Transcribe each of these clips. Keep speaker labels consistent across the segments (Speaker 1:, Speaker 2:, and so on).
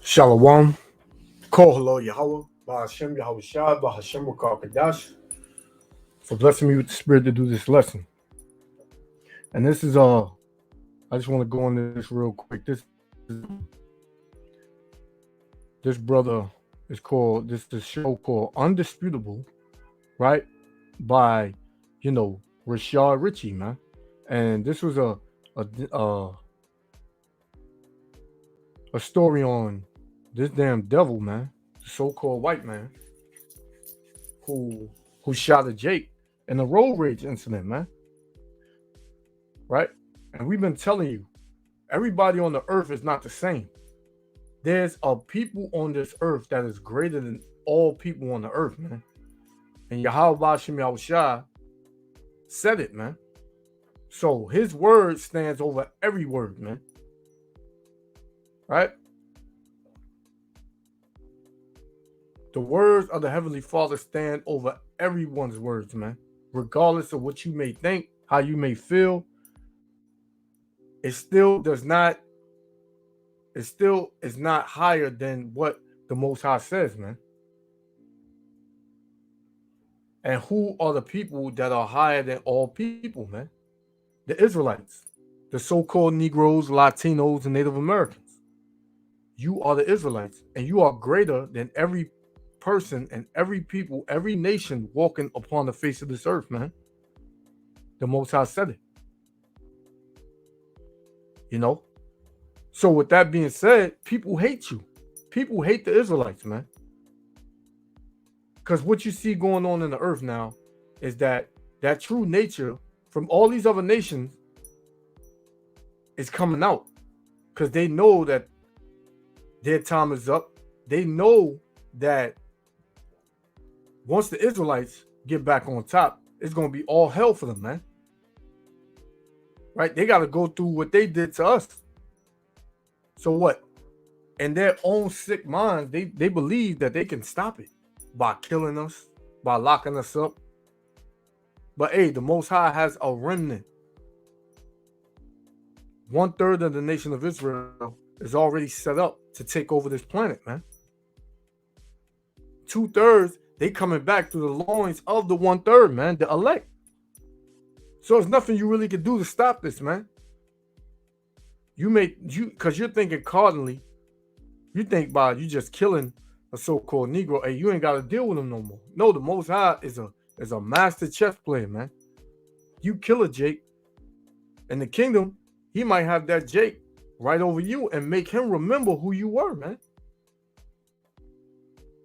Speaker 1: Shalom. Call hello Yahweh. Bahashem Yahweh Shai. Bahashem Kadash. For blessing me with the spirit to do this lesson. And this is I just want to go into this real quick. This brother is called this show called Undisputable, right? By Rashad Ritchie, man. And this was a a, a story on this damn devil, man, the so-called white man who shot at Jake in a road rage incident, man. Right? And we've been telling you, everybody on the earth is not the same. There's a people on this earth that is greater than all people on the earth, man. And Yahweh Bashem Yahushua said it, man. So his word stands over every word, man. Right? The words of the Heavenly Father stand over everyone's words, man. Regardless of what you may think, how you may feel, it still is not higher than what the Most High says, man. And who are the people that are higher than all people, man? The Israelites, the so-called Negroes, Latinos, and Native Americans. You are the Israelites, and you are greater than every person and every people, every nation walking upon the face of this earth, man. The Most High said it. So with that being said, people hate you. People hate the Israelites, man. Because what you see going on in the earth now is that true nature from all these other nations is coming out. Because they know that their time is up. They know that once the Israelites get back on top, it's going to be all hell for them, man. Right? They got to go through what they did to us. So what? In their own sick minds, they believe that they can stop it by killing us, by locking us up. But hey, the Most High has a remnant. 1/3 of the nation of Israel is already set up to take over this planet, man. 2/3, they coming back through the loins of the 1/3, man, the elect. So there's nothing you really can do to stop this, man. Because you're thinking cardinally, you think by you just killing a so-called Negro, hey, you ain't got to deal with him no more. No, the Most High is a master chess player, man. You kill a Jake, in the kingdom, he might have that Jake right over you and make him remember who you were, man.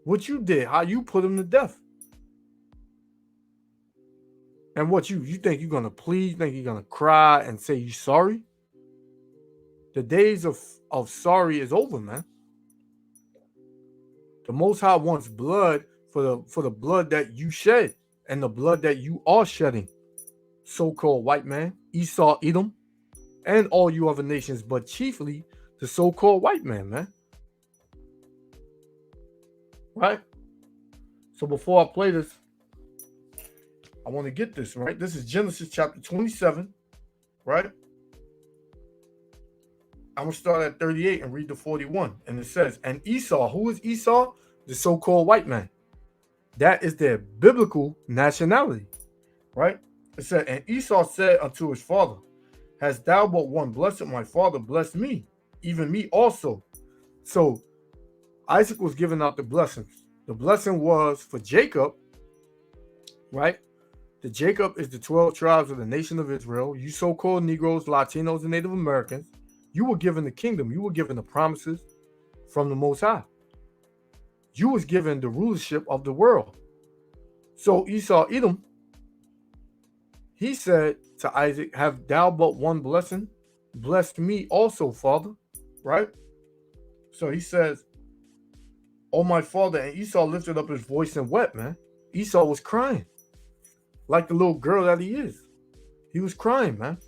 Speaker 1: What you did, how you put him to death. And what you think you're gonna plead, think you're gonna cry and say you sorry? The days of sorry is over, man. The Most High wants blood for the blood that you shed and the blood that you are shedding. So-called white man, Esau, Edom, and all you other nations, but chiefly the so-called white man, man. Right? So before I play this, I want to get this, right? This is Genesis chapter 27, right? I'm going to start at 38 and read to 41. And it says, and Esau, who is Esau? The so-called white man. That is their biblical nationality, right? It said, and Esau said unto his father, hast thou but one blessed my father, bless me, even me also. So Isaac was giving out the blessings. The blessing was for Jacob, right? The Jacob is the 12 tribes of the nation of Israel. You so-called Negroes, Latinos, and Native Americans, you were given the kingdom. You were given the promises from the Most High. You was given the rulership of the world. So Esau, Edom, he said to Isaac, have thou but one blessing? Blessed me also, father, right? So he says, oh, my father. And Esau lifted up his voice and wept, man. Esau was crying like the little girl that he is. He was crying, man.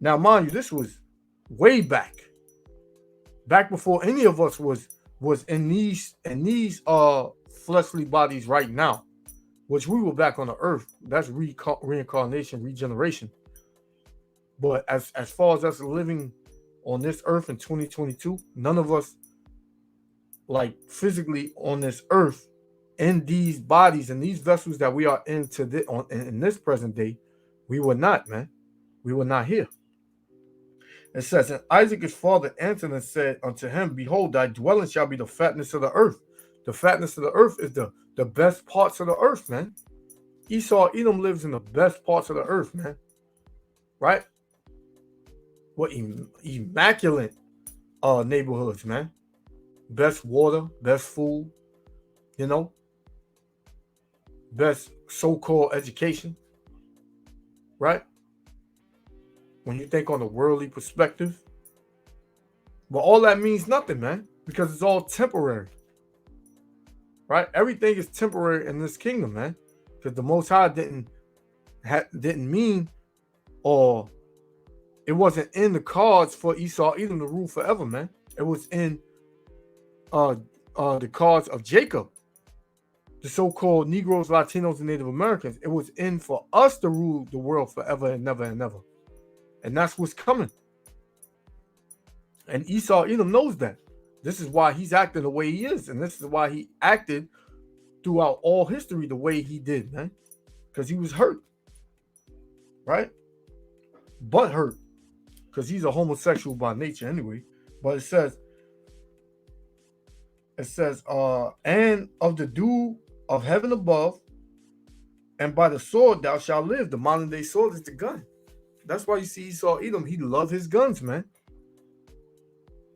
Speaker 1: Now, mind you, this was way back before any of us was in these fleshly bodies right now, which we were back on the earth. That's reincarnation, regeneration. But as far as us living on this earth in 2022, none of us like physically on this earth, in these bodies and these vessels that we are in in this present day, we were not, man. We were not here. It says, and Isaac his father answered and said unto him, behold, thy dwelling shall be the fatness of the earth. The fatness of the earth is the best parts of the earth, man. Esau, Edom lives in the best parts of the earth, man. Right? What immaculate neighborhoods, man. Best water, best food, you know, best so-called education, right? When you think on a worldly perspective. But all that means nothing, man, because it's all temporary, right? Everything is temporary in this kingdom, man, because the Most High didn't mean, or it wasn't in the cards for Esau Edom to rule forever, man. It was in the cards of Jacob, the so-called Negroes, Latinos, and Native Americans. It was in for us to rule the world forever and never and never. And that's what's coming. And Esau Edom knows that. This is why he's acting the way he is. And this is why he acted throughout all history the way he did, man. Because he was hurt. Right? But hurt. Because he's a homosexual by nature anyway. But it says, and of the dew of heaven above, and by the sword thou shalt live. The modern day sword is the gun. That's why you see Esau Edom. He loves his guns, man.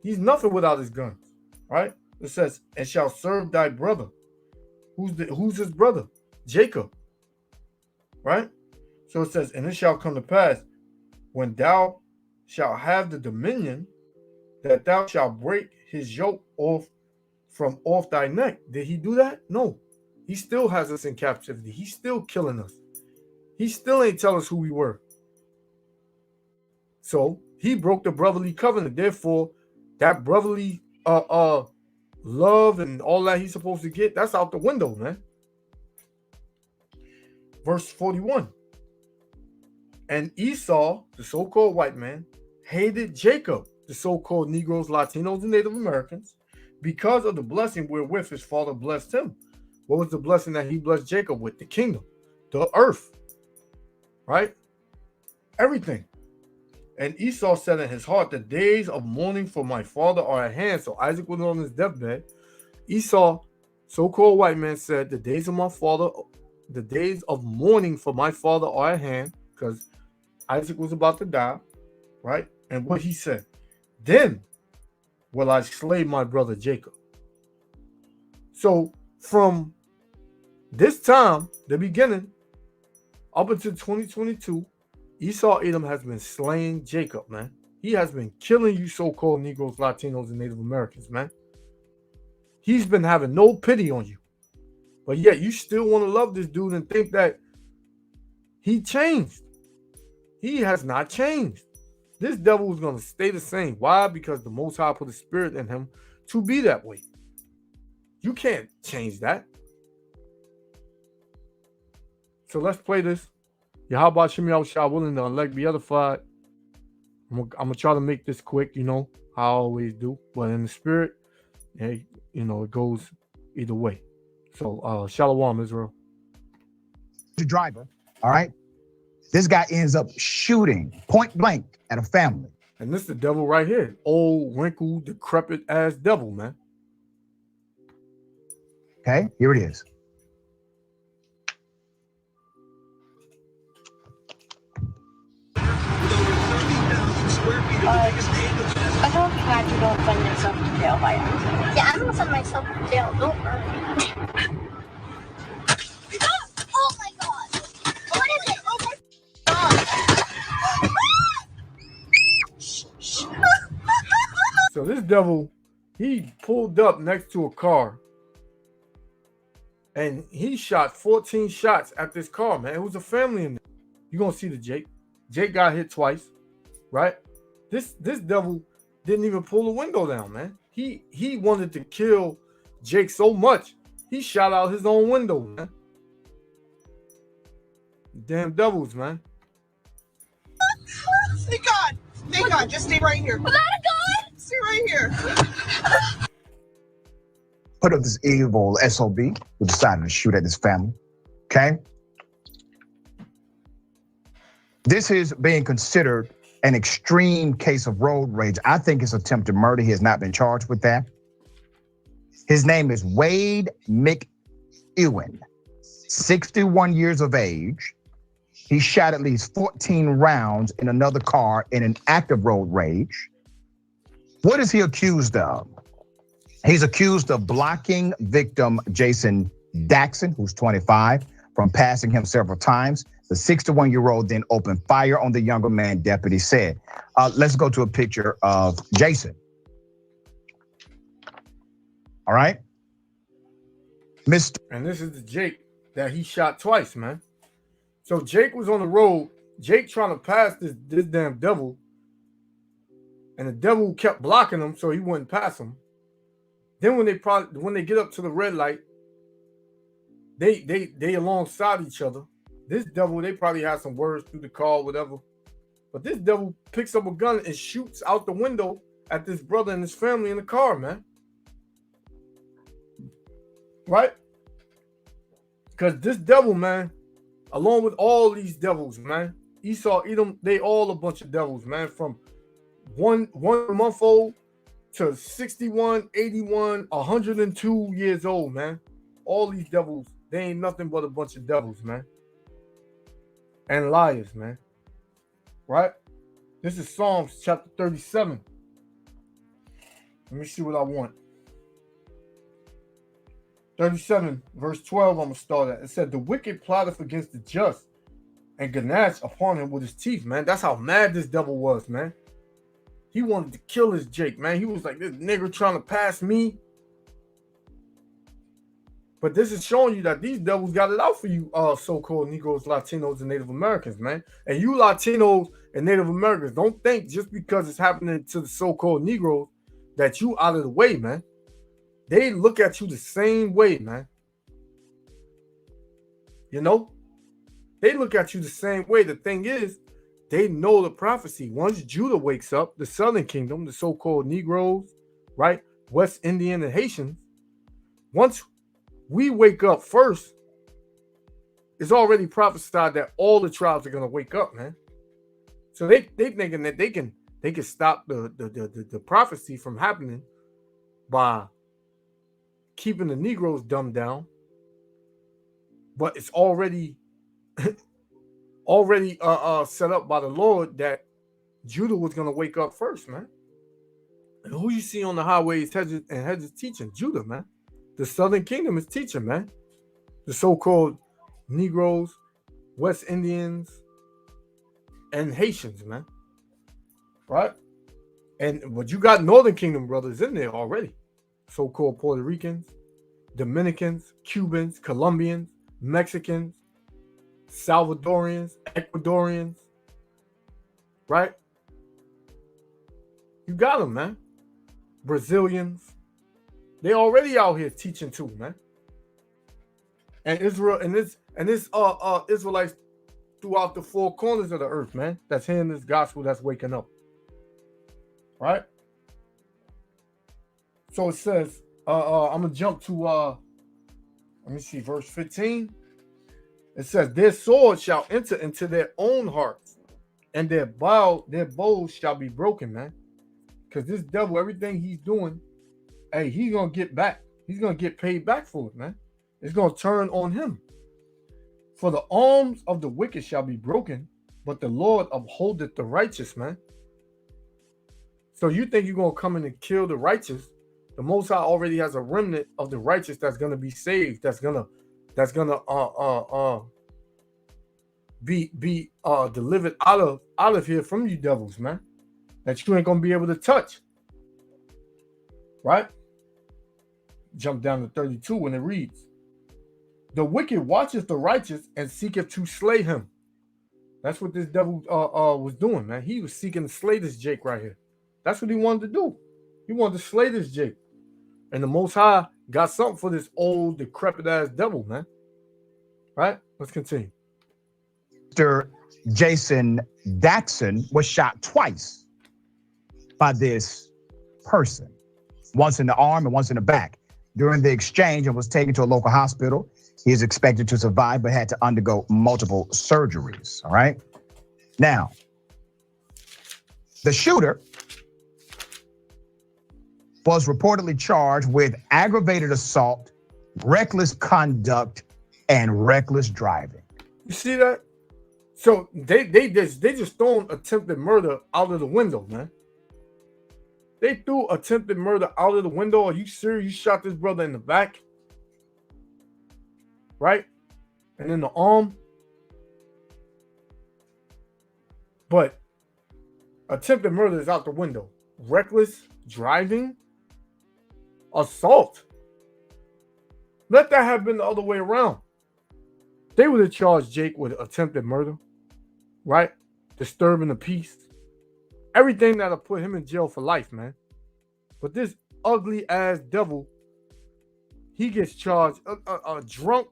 Speaker 1: He's nothing without his guns, right? It says, and shall serve thy brother. Who's his brother? Jacob, right? So it says, and it shall come to pass when thou shalt have the dominion that thou shalt break his yoke from off thy neck. Did he do that? No. He still has us in captivity. He's still killing us. He still ain't tell us who we were. So he broke the brotherly covenant. Therefore, that brotherly love and all that he's supposed to get, that's out the window, man. Verse 41. And Esau, the so-called white man, hated Jacob, the so-called Negroes, Latinos, and Native Americans, because of the blessing wherewith his father blessed him. What was the blessing that he blessed Jacob with? The kingdom, the earth, right? Everything. And Esau said in his heart, the days of mourning for my father are at hand. So Isaac was on his deathbed. Esau, so-called white man, said, the days of my father, the days of mourning for my father are at hand, because Isaac was about to die, right? And what he said, then will I slay my brother Jacob. So from this time, the beginning, up until 2022, Esau Edom has been slaying Jacob, man. He has been killing you so-called Negroes, Latinos, and Native Americans, man. He's been having no pity on you. But yet you still want to love this dude and think that he changed. He has not changed. This devil is going to stay the same. Why? Because the Most High put a spirit in him to be that way. You can't change that. So let's play this. Yahweh Shem Yahushua willing to elect be edified. I'm gonna try to make this quick, you know, how I always do. But in the spirit, hey, you know, it goes either way. So Shalom, Israel.
Speaker 2: The driver, all right. This guy ends up shooting point blank at a family.
Speaker 1: And this is the devil right here. Old, wrinkled, decrepit ass devil, man.
Speaker 2: Okay, here it is.
Speaker 3: I don't be glad you don't send yourself to jail by accident. Yeah, I don't send myself to jail. Don't worry. Oh my god! What is it? Oh my god!
Speaker 1: So this devil, he pulled up next to a car and he shot 14 shots at this car, man. It was a family in there. You're gonna see the Jake. Jake got hit twice, right? This devil didn't even pull the window down, man. He wanted to kill Jake so much, he shot out his own window, man. Damn devils, man.
Speaker 4: Thank God. Thank God. Just stay right here.
Speaker 3: Was that a gun?
Speaker 4: Stay right here.
Speaker 2: put up this evil SOB who decided to shoot at his family. Okay. This is being considered an extreme case of road rage. I think it's attempted murder. He has not been charged with that. His name is Wade McEwen, 61 years of age. He shot at least 14 rounds in another car in an act of road rage. What is he accused of? He's accused of blocking victim Jason Daxon, who's 25, from passing him several times. The 61-year-old then opened fire on the younger man, deputies said. Let's go to a picture of Jason. All right. Mr.
Speaker 1: And this is the Jake that he shot twice, man. So Jake was on the road. Jake trying to pass this damn devil. And the devil kept blocking him so he wouldn't pass him. Then when they get up to the red light, they alongside each other. This devil, they probably had some words through the car, whatever. But this devil picks up a gun and shoots out the window at this brother and his family in the car, man. Right? Because this devil, man, along with all these devils, man, Esau, Edom, they all a bunch of devils, man. From one month old to 61, 81, 102 years old, man. All these devils, they ain't nothing but a bunch of devils, man. And liars, man. Right? This is Psalms chapter 37. Let me see what I want. 37, verse 12, I'm going to start at. It said, the wicked plotteth against the just and gnashed upon him with his teeth, man. That's how mad this devil was, man. He wanted to kill his Jake, man. He was like, this nigga trying to pass me. But this is showing you that these devils got it out for you, so-called Negroes, Latinos, and Native Americans, man. And you Latinos and Native Americans, don't think just because it's happening to the so-called Negroes that you out of the way, man. They look at you the same way, man. You know? They look at you the same way. The thing is, they know the prophecy. Once Judah wakes up, the Southern Kingdom, the so-called Negroes, right? West Indian and Haitians, once we wake up first, it's already prophesied that all the tribes are gonna wake up, man. So they thinking that they can stop the prophecy from happening by keeping the Negroes dumbed down. But it's already set up by the Lord that Judah was gonna wake up first, man. And who you see on the highways, hedges teaching? Judah, man. The Southern Kingdom is teaching, man. The so-called Negroes, West Indians, and Haitians, man. Right? But you got Northern Kingdom brothers in there already. So-called Puerto Ricans, Dominicans, Cubans, Colombians, Mexicans, Salvadorians, Ecuadorians. Right? You got them, man. Brazilians. They already out here teaching too, man. And Israel and this Israelites throughout the four corners of the earth, man. That's hearing this gospel, that's waking up. Right? So it says, I'm gonna jump to let me see, verse 15. It says, their sword shall enter into their own hearts, and their bows shall be broken, man. Because this devil, everything he's doing, hey, he's gonna get back. He's gonna get paid back for it, man. It's gonna turn on him. For the arms of the wicked shall be broken, but the Lord upholdeth the righteous, man. So you think you're gonna come in and kill the righteous? The Most High already has a remnant of the righteous that's gonna be saved. That's gonna be delivered out of here from you devils, man. That you ain't gonna be able to touch. Right? Jump down to 32 when it reads, the wicked watcheth the righteous and seeketh to slay him. That's what this devil was doing, man. He was seeking to slay this Jake right here. That's what he wanted to do. He wanted to slay this Jake. And the Most High got something for this old, decrepit ass devil, man. Right? Let's continue.
Speaker 2: Mr. Jason Daxon was shot twice by this person. Once in the arm and once in the back. during the exchange and was taken to a local hospital. He is expected to survive, but had to undergo multiple surgeries. All right. Now, the shooter was reportedly charged with aggravated assault, reckless conduct, and reckless driving.
Speaker 1: You see that? So they just thrown attempted murder out of the window, man. They threw attempted murder out of the window. Are you serious? You shot this brother in the back, right? And in the arm. But attempted murder is out the window. Reckless driving, assault. Let that have been the other way around. They would have charged Jake with attempted murder, right? Disturbing the peace. Everything that'll put him in jail for life, man. But this ugly ass devil, he gets charged. A drunk,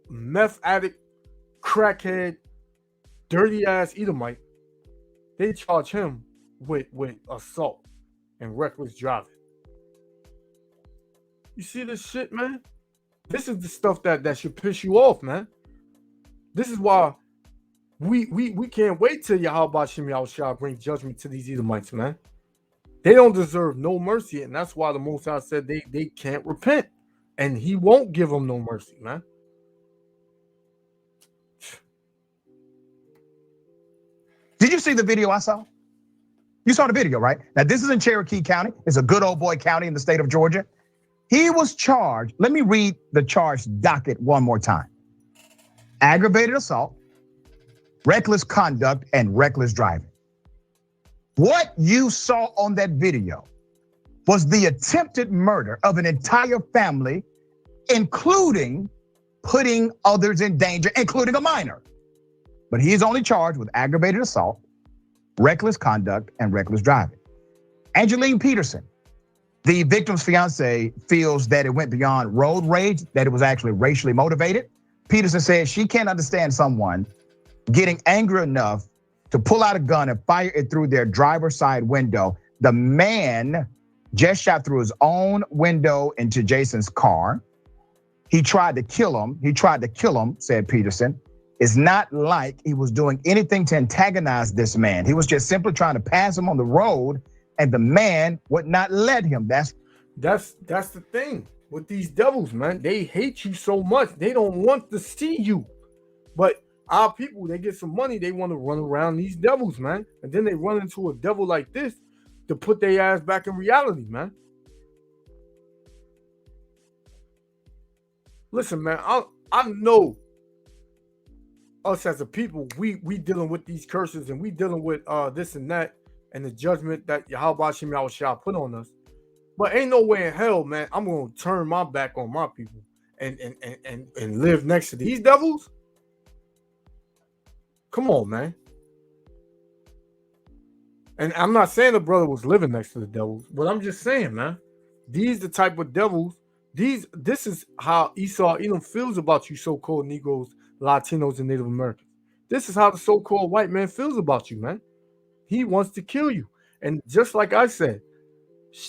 Speaker 1: meth addict, crackhead, dirty ass Edomite. They charge him with assault and reckless driving. You see this shit, man? This is the stuff that should piss you off, man. This is why we can't wait till Yahweh Shem Yahushua bring judgment to these Edomites, man. They don't deserve no mercy, and that's why the Most High said they can't repent, and He won't give them no mercy, man.
Speaker 2: Did you see the video I saw? You saw the video, right? Now, this is in Cherokee County. It's a good old boy county in the state of Georgia. He was charged. Let me read the charge docket one more time. Aggravated assault, reckless conduct, and reckless driving. What you saw on that video was the attempted murder of an entire family, including putting others in danger, including a minor. But he's only charged with aggravated assault, reckless conduct, and reckless driving. Angeline Peterson, the victim's fiance, feels that it went beyond road rage, that it was actually racially motivated. Peterson says she can't understand someone getting angry enough to pull out a gun and fire it through their driver's side window. The man just shot through his own window into Jason's car. He tried to kill him, said Peterson. It's not like he was doing anything to antagonize this man. He was just simply trying to pass him on the road, and the man would not let him. That's
Speaker 1: the thing with these devils, man. They hate you so much. They don't want to see you. But our people, they get some money, they want to run around these devils, man. And then they run into a devil like this to put their ass back in reality, man. Listen, man, I know us as a people, we dealing with these curses and we dealing with this and that and the judgment that Yahweh Shem Yahushua put on us. But ain't no way in hell, man, I'm gonna turn my back on my people and live next to these devils. Come on, man. And I'm not saying the brother was living next to the devils, but I'm just saying, man, these the type of devils. This is how Esau Edom feels about you, so-called Negroes, Latinos, and Native Americans. This is how the so-called white man feels about you, man. He wants to kill you. And just like I said,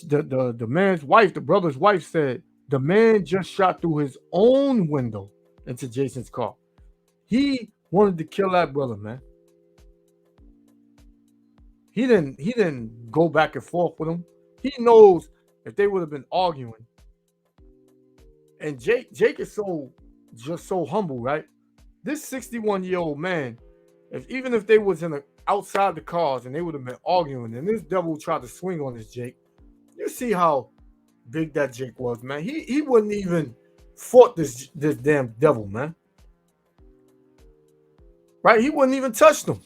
Speaker 1: the man's wife, the brother's wife said, the man just shot through his own window into Jason's car. He wanted to kill that brother, man. He didn't go back and forth with him. He knows if they would have been arguing. And Jake is just so humble, right? This 61-year-old man, even if they was outside the cars and they would have been arguing, and this devil tried to swing on this Jake, you see how big that Jake was, man. He wouldn't even fought this damn devil, man. Right? He wouldn't even touch them.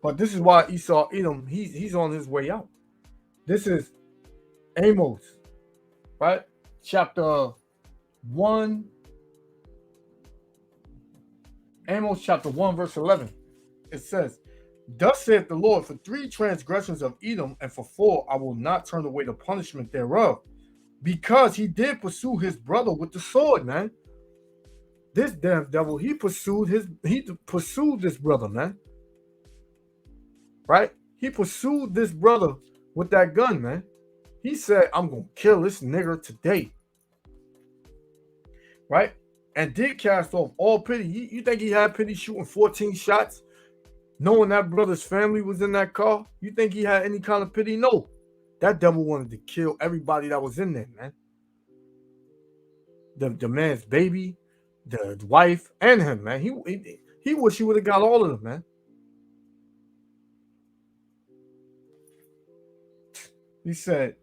Speaker 1: But this is why Esau Edom, he's on his way out. This is Amos, right? Chapter 1. Amos chapter 1, verse 11. It says, "Thus saith the Lord, for 3 transgressions of Edom, and for 4 I will not turn away the punishment thereof, because he did pursue his brother with the sword," man. This damn devil, he pursued this brother, man. right? He pursued this brother with that gun, man. He said, I'm going to kill this nigger today, right? And did cast off all pity. You think he had pity shooting 14 shots, knowing that brother's family was in that car? You think he had any kind of pity? No. That devil wanted to kill everybody that was in there, man. The man's baby, the wife, and him, man. He wish he would have got all of them, man. He said,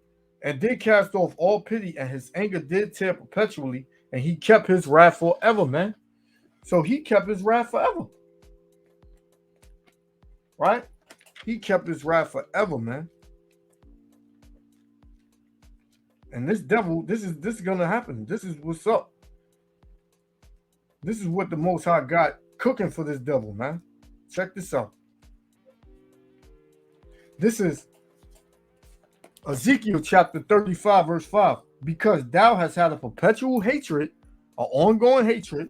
Speaker 1: and did cast off all pity, and his anger did tear perpetually, and he kept his wrath forever, man. So he kept his wrath forever. Right? He kept his wrath forever, man. And this devil, this is gonna happen. This is what's up. This is what the Most High got cooking for this devil, man. Check this out. This is Ezekiel chapter 35, verse 5. Because thou hast had a perpetual hatred, an ongoing hatred,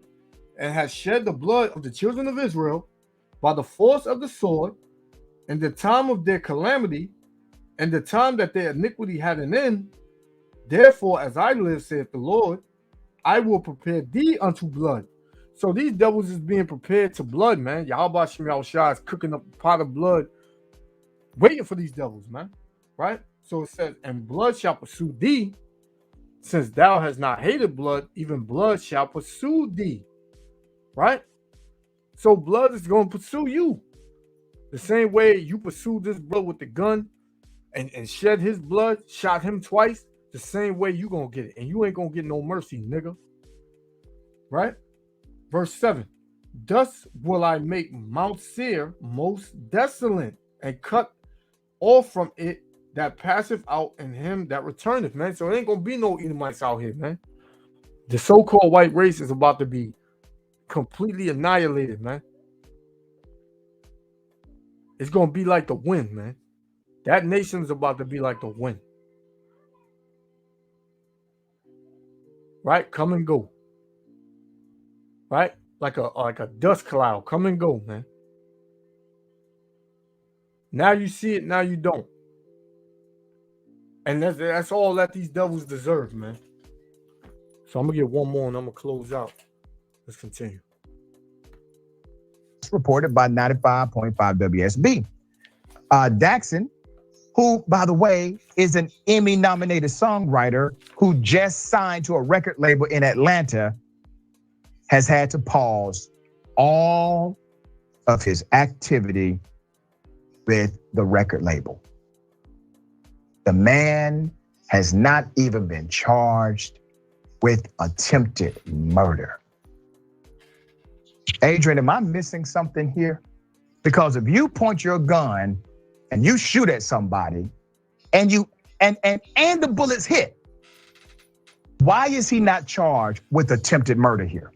Speaker 1: and hast shed the blood of the children of Israel by the force of the sword, in the time of their calamity, and the time that their iniquity had an end. Therefore, as I live, saith the Lord, I will prepare thee unto blood. So these devils is being prepared to blood, man. Yahweh Shem Yahushua is cooking up a pot of blood, waiting for these devils, man. Right? So it says, and blood shall pursue thee, since thou hast not hated blood, even blood shall pursue thee. Right? So blood is going to pursue you. The same way you pursued this brother with the gun and shed his blood, shot him twice, the same way you going to get it. And you ain't going to get no mercy, nigga. Right? Verse 7. Thus will I make Mount Seir most desolate, and cut off from it that passeth out, and him that returneth, man. So it ain't going to be no Edomites out here, man. The so-called white race is about to be completely annihilated, man. It's going to be like the wind, man. That nation is about to be like the wind. Right? Come and go. Right? Like a dust cloud. Come and go, man. Now you see it, now you don't. And that's all that these devils deserve, man. So I'm going to get one more and I'm going to close out. Let's continue.
Speaker 2: It's reported by 95.5 WSB. Daxon, who, by the way, is an Emmy-nominated songwriter who just signed to a record label in Atlanta, has had to pause all of his activity with the record label. The man has not even been charged with attempted murder. Adrian, am I missing something here? Because if you point your gun and you shoot at somebody and the bullets hit, why is he not charged with attempted murder here?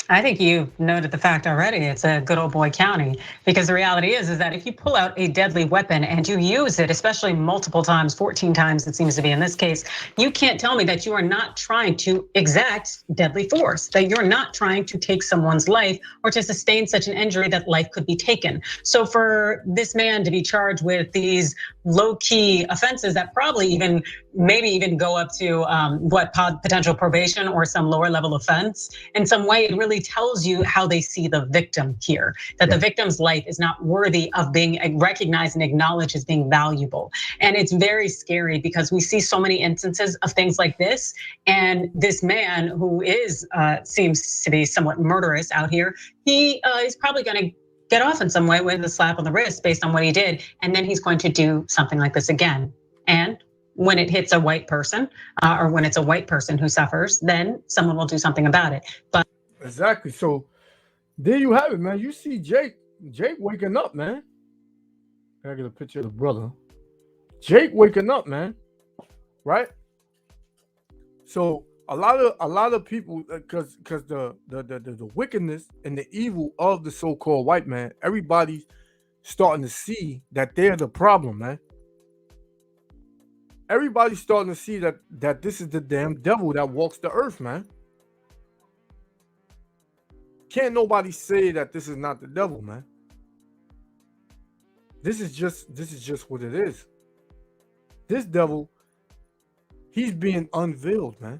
Speaker 4: I think you noted the fact already. It's a good old boy county, because the reality is that if you pull out a deadly weapon and you use it, especially multiple times, 14 times it seems to be in this case, you can't tell me that you are not trying to exact deadly force, that you're not trying to take someone's life or to sustain such an injury that life could be taken. So for this man to be charged with these low-key offenses that probably maybe even go up to potential probation or some lower level offense, in some way it really tells you how they see the victim here, that the victim's life is not worthy of being recognized and acknowledged as being valuable. And it's very scary because we see so many instances of things like this. And this man who seems to be somewhat murderous out here, he is probably gonna get off in some way with a slap on the wrist based on what he did. And then he's going to do something like this again. And when it hits a white person, or when it's a white person who suffers, then someone will do something about it. But
Speaker 1: exactly. So there you have it, man. You see Jake waking up, man. I get a picture of the brother. Jake waking up, man. Right? So a lot of people, because the wickedness and the evil of the so-called white man, everybody's starting to see that they're the problem, man. Everybody's starting to see that this is the damn devil that walks the earth, man. Can't nobody say that this is not the devil, man. This is just what it is. This devil, he's being unveiled, man.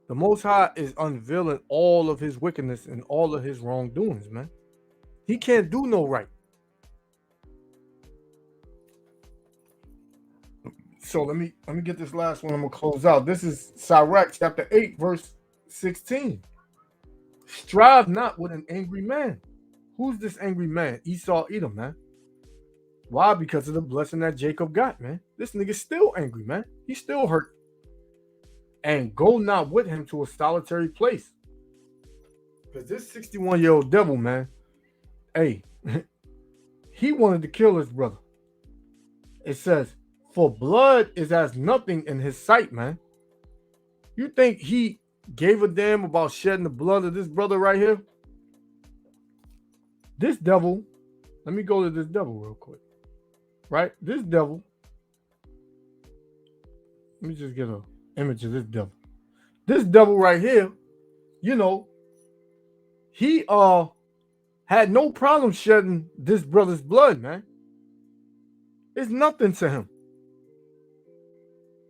Speaker 1: The Most High is unveiling all of his wickedness and all of his wrongdoings, man. He can't do no right. So let me get this last one. I'm gonna close out. This is Sirach chapter 8, verse 16. Strive not with an angry man. Who's this angry man? Esau Edom, man. Why? Because of the blessing that Jacob got, man. This nigga's still angry, man. He's still hurt. And go not with him to a solitary place. Because this 61-year-old devil, man, hey, he wanted to kill his brother. It says, for blood is as nothing in his sight, man. You think he gave a damn about shedding the blood of this brother right here? This devil, let me go to this devil real quick. Right? This devil, let me just get an image of this devil. This devil right here, you know, he had no problem shedding this brother's blood, man. It's nothing to him.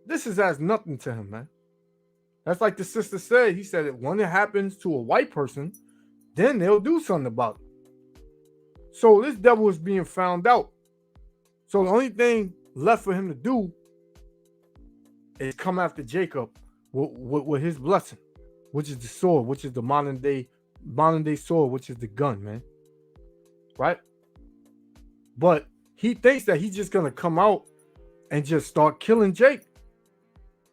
Speaker 1: This is as nothing to him, man. That's like the sister said. He said that when it happens to a white person, then they'll do something about it. So this devil is being found out. So the only thing left for him to do is come after Jacob with his blessing, which is the sword, which is the modern day sword, which is the gun, man. Right? But he thinks that he's just gonna come out and just start killing Jake.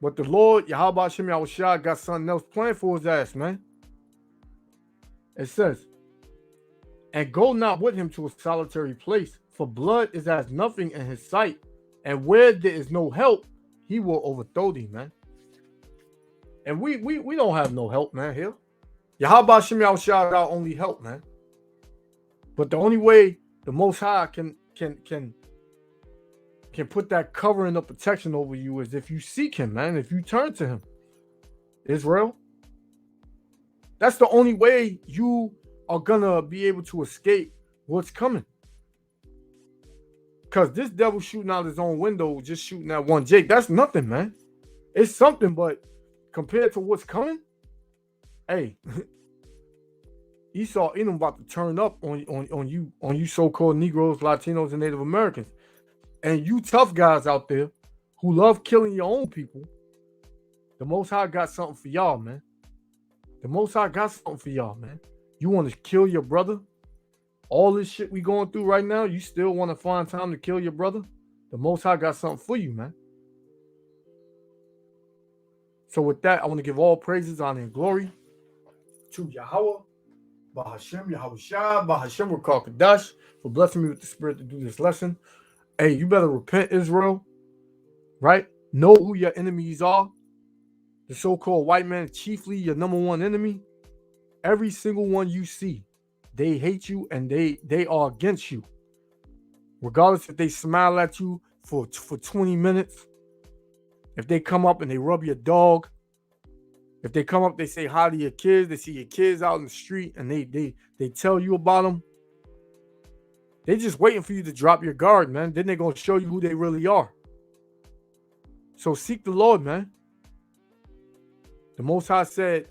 Speaker 1: But the Lord, Yahweh Hashem Yahushua, got something else planned for his ass, man. It says, and go not with him to a solitary place, for blood is as nothing in his sight, and where there is no help, he will overthrow thee, man. And we don't have no help, man, here. Yahweh Hashem Yahushua is our only help, man. But the only way the Most High can put that covering of protection over you is if you seek him, man, if you turn to him. Israel. That's the only way you are gonna be able to escape what's coming. Because this devil shooting out his own window, just shooting at one Jake, that's nothing, man. It's something, but compared to what's coming, hey, Esau Edom about to turn up on you so-called Negroes, Latinos, and Native Americans. And you tough guys out there who love killing your own people, the Most High got something for y'all, man. The Most High got something for y'all, man. You want to kill your brother? All this shit we going through right now, you still want to find time to kill your brother? The Most High got something for you, man. So with that, I want to give all praises, honor, and glory to Yahweh, Bahashem, Yahushua, Bahashem Rakal for blessing me with the spirit to do this lesson. Hey, you better repent, Israel, right? Know who your enemies are. The so-called white man, chiefly your number one enemy. Every single one you see, they hate you and they are against you. Regardless if they smile at you for 20 minutes, if they come up and they rub your dog, if they come up, they say hi to your kids, they see your kids out in the street and they tell you about them. They just waiting for you to drop your guard, man. Then they're going to show you who they really are. So seek the Lord, man. The Most High said,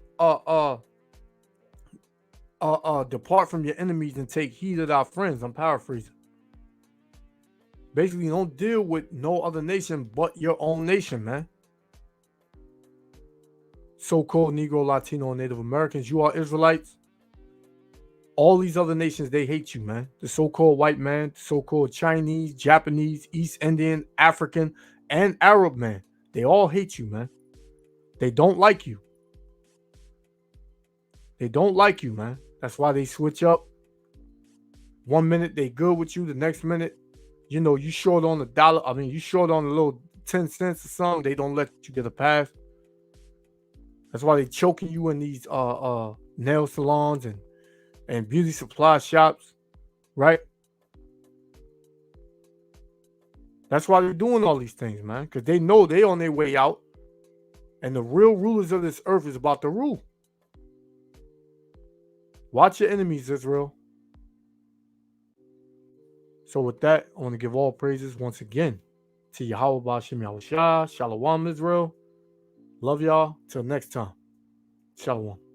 Speaker 1: depart from your enemies and take heed of our friends. I'm paraphrasing. Basically, don't deal with no other nation but your own nation, man. So-called Negro, Latino, and Native Americans, you are Israelites. All these other nations, they hate you, man. The so-called white man, the so-called Chinese, Japanese, East Indian, African, and Arab man. They all hate you, man. They don't like you. They don't like you, man. That's why they switch up. 1 minute they good with you. The next minute, you know, you short on $1. I mean, you short on a little 10 cents or something. They don't let you get a pass. That's why they choking you in these nail salons and beauty supply shops, right? That's why they're doing all these things, man. Because they know they on their way out. And the real rulers of this earth is about to rule. Watch your enemies, Israel. So with that, I want to give all praises once again to Yahweh Ba'Shem Yahushua. Shalom, Israel. Love y'all. Till next time. Shalom.